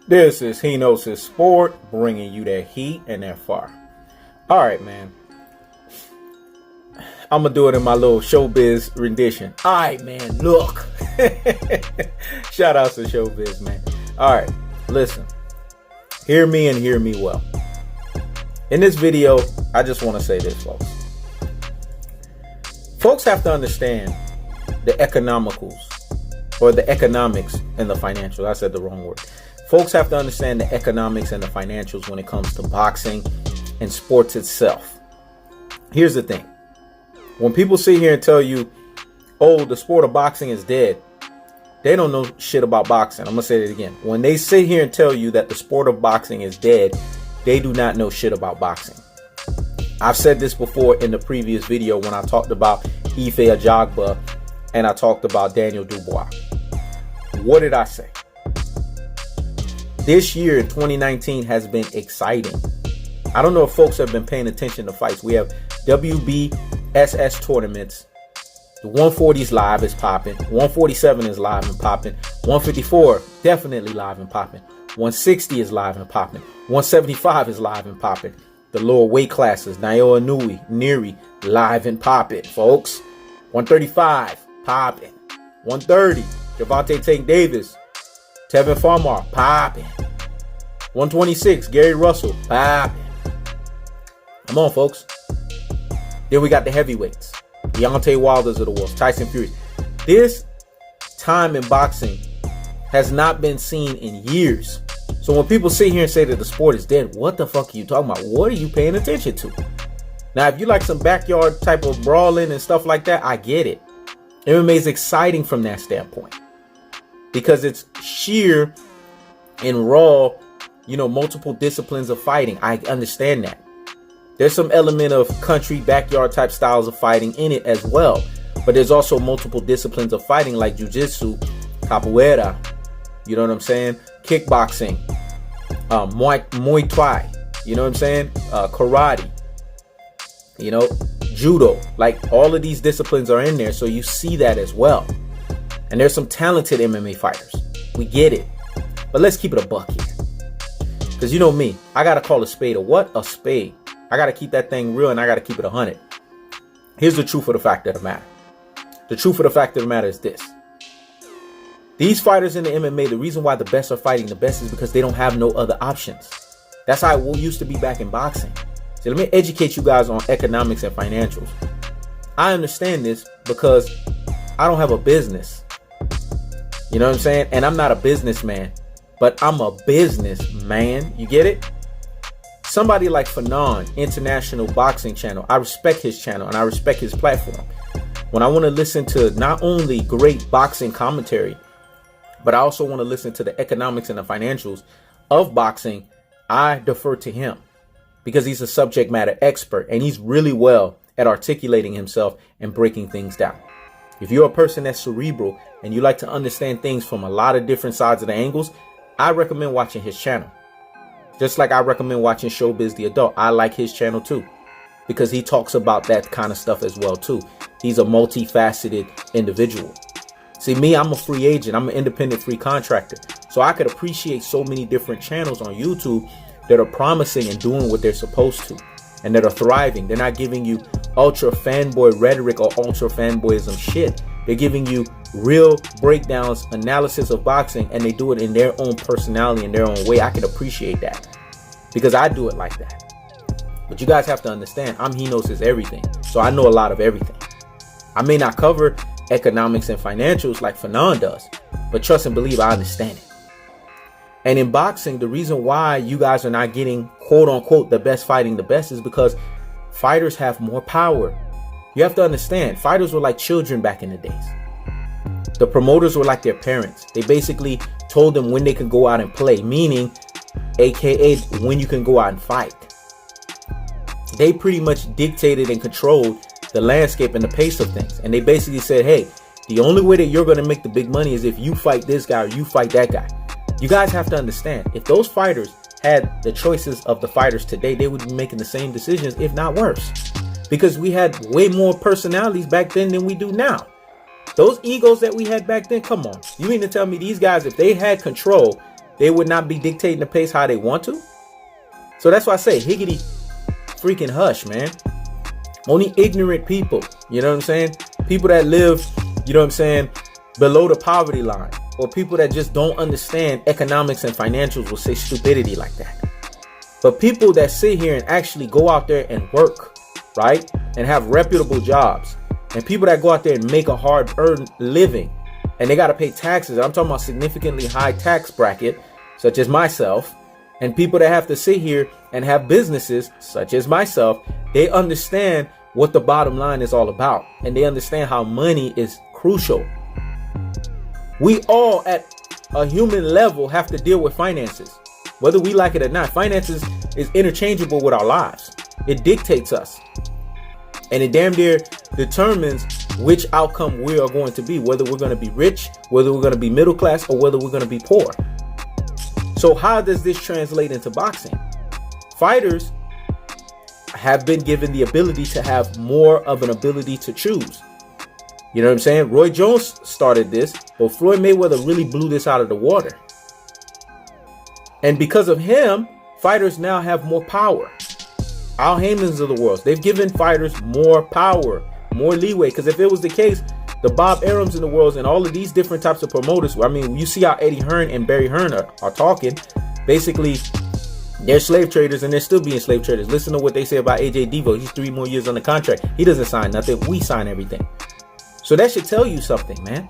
This is He Knows His Sport, bringing you that heat and that fire. All right, man. I'm going to do it in my little showbiz rendition. All right, man, look. Shout out to showbiz, man. All right, listen. Hear me and hear me well. In this video, I just want to say this, folks. Folks have to understand the economicals, or the economics and the financials. I said the wrong word. Folks have to understand the economics and the financials when it comes to boxing and sports itself. Here's the thing. When people sit here and tell you, oh, the sport of boxing is dead, they don't know shit about boxing. I'm going to say it again. When they sit here and tell you that the sport of boxing is dead, they do not know shit about boxing. I've said this before in the previous video when I talked about Ife Ajagba and I talked about Daniel Dubois. What did I say? This year, 2019, has been exciting. I don't know if folks have been paying attention to fights. We have WBSS tournaments. The 140 is live, is popping. 147 is live and popping. 154 definitely live and popping. 160 is live and popping. 175 is live and popping. The lower weight classes, Naoya Neri, live and popping, folks. 135 popping. 130, Gervonta Tank Davis, Tevin Farmar, popping. 126, Gary Russell, popping. Come on, folks. Then we got the heavyweights. Deontay Wilders of the world, Tyson Fury. This time in boxing has not been seen in years. So when people sit here and say that the sport is dead, what the fuck are you talking about? What are you paying attention to? Now, if you like some backyard type of brawling and stuff like that, I get it. MMA is exciting from that standpoint because it's sheer and raw, multiple disciplines of fighting. I understand that. There's some element of country backyard type styles of fighting in it as well. But there's also multiple disciplines of fighting like jiu-jitsu, capoeira, you know what I'm saying? Kickboxing, Muay Thai, you know what I'm saying? Karate, judo. Like all of these disciplines are in there. So you see that as well. And there's some talented MMA fighters. We get it. But let's keep it a buck here. Because you know me, I got to call a spade a what? A spade. I got to keep that thing real and I got to keep it 100. Here's the truth of the fact of the matter. The truth of the fact of the matter is this. These fighters in the MMA, the reason why the best are fighting the best is because they don't have no other options. That's how it used to be back in boxing. So let me educate you guys on economics and financials. I understand this because I don't have a business. You know what I'm saying? And I'm not a businessman, but I'm a businessman. You get it? Somebody like Fanon, International Boxing Channel, I respect his channel and I respect his platform. When I want to listen to not only great boxing commentary, but I also want to listen to the economics and the financials of boxing, I defer to him because he's a subject matter expert and he's really well at articulating himself and breaking things down. If you're a person that's cerebral and you like to understand things from a lot of different sides of the angles, I recommend watching his channel. Just like I recommend watching Showbiz the Adult. I like his channel too because he talks about that kind of stuff as well too. He's a multifaceted individual. See, me, I'm a free agent. I'm an independent free contractor. So I could appreciate so many different channels on YouTube that are promising and doing what they're supposed to and that are thriving. They're not giving you ultra fanboy rhetoric or ultra fanboyism shit. They're giving you real breakdowns, analysis of boxing, and they do it in their own personality, in their own way. I can appreciate that because I do it like that. But you guys have to understand, He Knows His everything. So I know a lot of everything. I may not cover economics and financials like Fanon does, but trust and believe I understand it. And in boxing, the reason why you guys are not getting quote unquote the best fighting the best is because fighters have more power. You have to understand, fighters were like children back in the days. The promoters were like their parents. They basically told them when they could go out and play, meaning aka when you can go out and fight. They pretty much dictated and controlled the landscape and the pace of things. And they basically said, hey, the only way that you're going to make the big money is if you fight this guy or you fight that guy. You guys have to understand, if those fighters had the choices of the fighters today, they would be making the same decisions, if not worse. Because we had way more personalities back then than we do now. Those egos that we had back then, come on. You mean to tell me these guys, if they had control, they would not be dictating the pace how they want to. So that's why I say higgity freaking hush, man. Only ignorant people, you know what I'm saying? People that live, you know what I'm saying, below the poverty line, or people that just don't understand economics and financials will say stupidity like that. But people that sit here and actually go out there and work, right, and have reputable jobs, and people that go out there and make a hard-earned living, and they got to pay taxes. I'm talking about significantly high tax bracket, such as myself, and people that have to sit here and have businesses, such as myself. They understand what the bottom line is all about, and they understand how money is crucial. We all at a human level have to deal with finances, whether we like it or not. Finances is interchangeable with our lives. It dictates us, and it damn near determines which outcome we are going to be, whether we're going to be rich, whether we're going to be middle class, or whether we're going to be poor. So how does this translate into boxing? Fighters have been given the ability to have more of an ability to choose. You know what I'm saying? Roy Jones started this, but Floyd Mayweather really blew this out of the water. And because of him, fighters now have more power. Al Haymans of the world, they've given fighters more power, more leeway. Because if it was the case, the Bob Arums in the world and all of these different types of promoters, I mean, you see how Eddie Hearn and Barry Hearn are talking. Basically, they're slave traders and they're still being slave traders. Listen to what they say about AJ Devo. He's 3 more years on the contract. He doesn't sign nothing. We sign everything. So that should tell you something, man.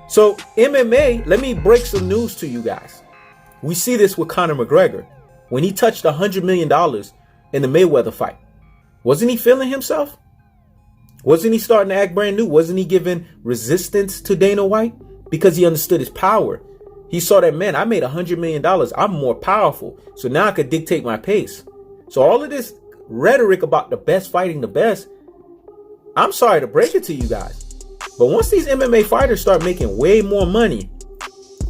So MMA, let me break some news to you guys. We see this with Conor McGregor. When he touched $100 million in the Mayweather fight, wasn't he feeling himself? Wasn't he starting to act brand new? Wasn't he giving resistance to Dana White? Because he understood his power. He saw that, man, I made $100 million. I'm more powerful. So now I could dictate my pace. So all of this rhetoric about the best fighting the best, I'm sorry to break it to you guys, but once these MMA fighters start making way more money,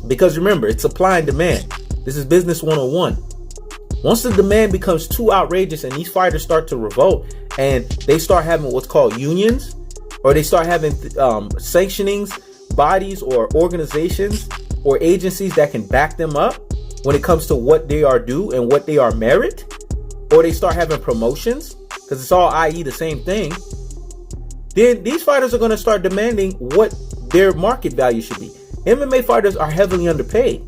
because remember, it's supply and demand. This is business 101. Once the demand becomes too outrageous and these fighters start to revolt and they start having what's called unions, or they start having sanctionings, bodies or organizations or agencies that can back them up when it comes to what they are due and what they are merit, or they start having promotions, because it's all i.e. the same thing, then these fighters are going to start demanding what their market value should be. MMA fighters are heavily underpaid.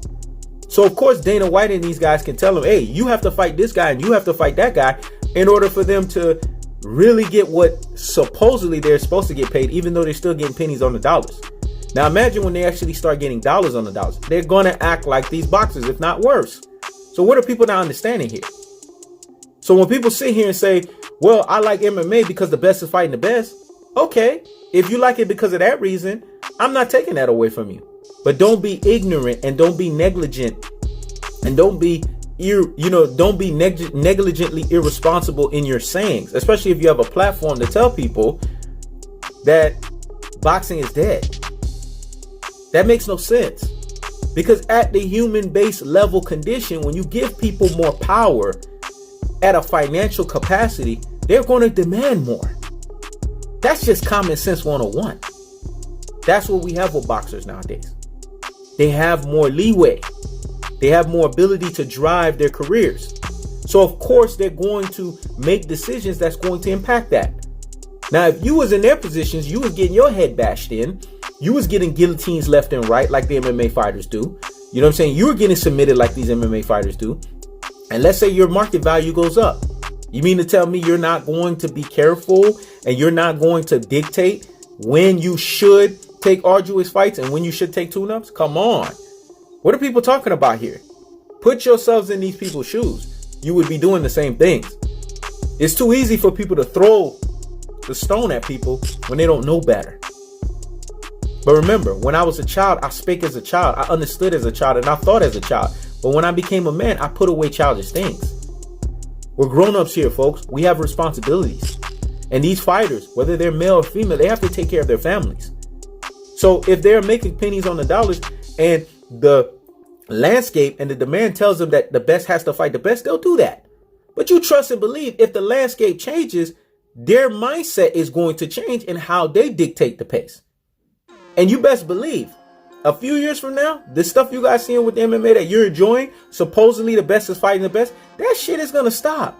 So of course Dana White and these guys can tell them, hey, you have to fight this guy and you have to fight that guy in order for them to really get what supposedly they're supposed to get paid, even though they're still getting pennies on the dollars. Now imagine when they actually start getting dollars on the dollars. They're going to act like these boxers, if not worse. So what are people not understanding here? So when people sit here and say, well, I like MMA because the best is fighting the best. Okay, if you like it because of that reason, I'm not taking that away from you. But don't be ignorant and don't be negligent and don't be negligently irresponsible in your sayings, especially if you have a platform to tell people that boxing is dead. That makes no sense, because at the human base level condition, when you give people more power at a financial capacity, they're going to demand more. That's just common sense 101. That's what we have with boxers nowadays. They have more leeway. They have more ability to drive their careers. So of course they're going to make decisions that's going to impact that. Now, if you was in their positions, you was getting your head bashed in. You was getting guillotines left and right like the MMA fighters do. You know what I'm saying? You were getting submitted like these MMA fighters do. And let's say your market value goes up. You mean to tell me you're not going to be careful and you're not going to dictate when you should take arduous fights and when you should take tune-ups? Come on. What are people talking about here? Put yourselves in these people's shoes. You would be doing the same things. It's too easy for people to throw the stone at people when they don't know better. But remember, when I was a child, I spake as a child. I understood as a child and I thought as a child. But when I became a man, I put away childish things. We're grown-ups here, folks. We have responsibilities. And these fighters, whether they're male or female, they have to take care of their families. So if they're making pennies on the dollars and the landscape and the demand tells them that the best has to fight the best, they'll do that. But you trust and believe if the landscape changes, their mindset is going to change in how they dictate the pace. And you best believe a few years from now, this stuff you guys seeing with the MMA that you're enjoying, supposedly the best is fighting the best, that shit is going to stop.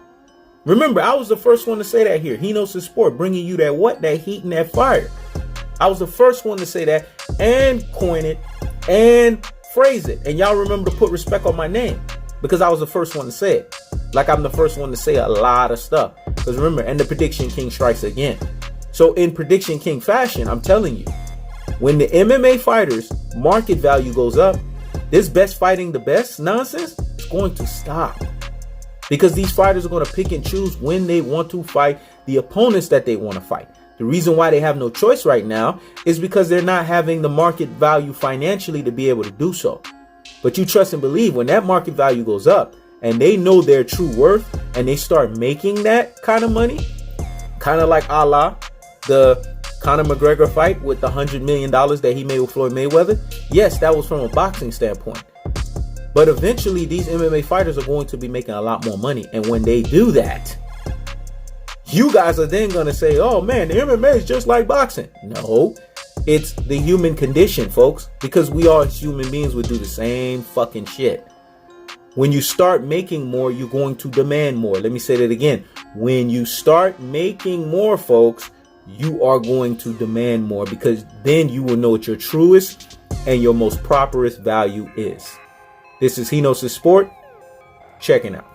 Remember, I was the first one to say that here. Hino's Sport, bringing you that what? That heat and that fire. I was the first one to say that and coin it and phrase it. And y'all remember to put respect on my name because I was the first one to say it. Like I'm the first one to say a lot of stuff. Because remember, and the Prediction King strikes again. So in Prediction King fashion, I'm telling you, when the MMA fighters market value goes up, this best fighting the best nonsense is going to stop. Because these fighters are going to pick and choose when they want to fight the opponents that they want to fight. The reason why they have no choice right now is because they're not having the market value financially to be able to do so. But you trust and believe when that market value goes up and they know their true worth and they start making that kind of money, kind of like a la the Conor McGregor fight with the $100 million that he made with Floyd Mayweather. Yes, that was from a boxing standpoint. But eventually these MMA fighters are going to be making a lot more money. And when they do that, you guys are then going to say, oh man, the MMA is just like boxing. No, it's the human condition, folks, because we all as human beings would do the same fucking shit. When you start making more, you're going to demand more. Let me say that again. When you start making more, folks, you are going to demand more because then you will know what your truest and your most properest value is. This is Hino's Sport, checking out.